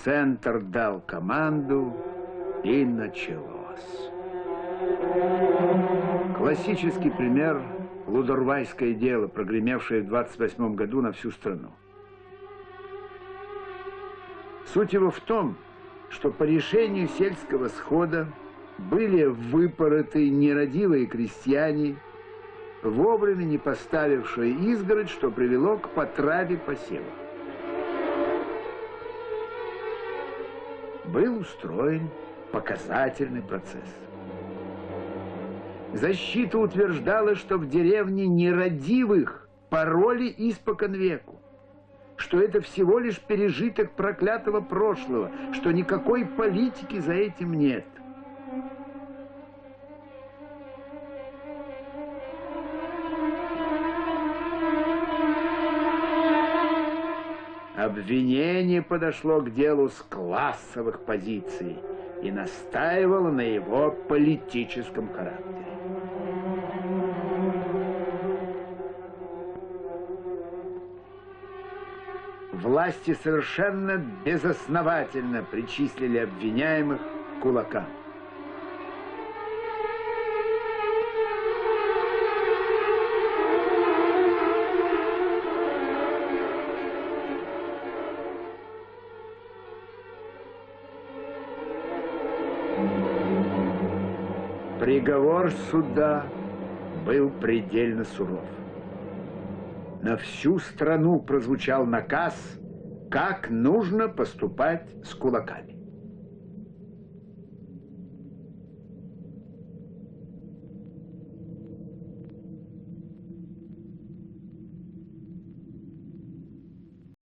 Центр дал команду, и началось. Классический пример – Лудорвайское дело, прогремевшее в 28 году на всю страну. Суть его в том, что по решению сельского схода были выпороты нерадивые крестьяне, вовремя не поставившие изгородь, что привело к потраве посева. Был устроен показательный процесс. Защита утверждала, что в деревне нерадивых пороли испокон веку, что это всего лишь пережиток проклятого прошлого, что никакой политики за этим нет. Обвинение подошло к делу с классовых позиций и настаивало на его политическом характере. Власти совершенно безосновательно причислили обвиняемых к кулакам. Приговор суда был предельно суров. На всю страну прозвучал наказ, как нужно поступать с кулаками.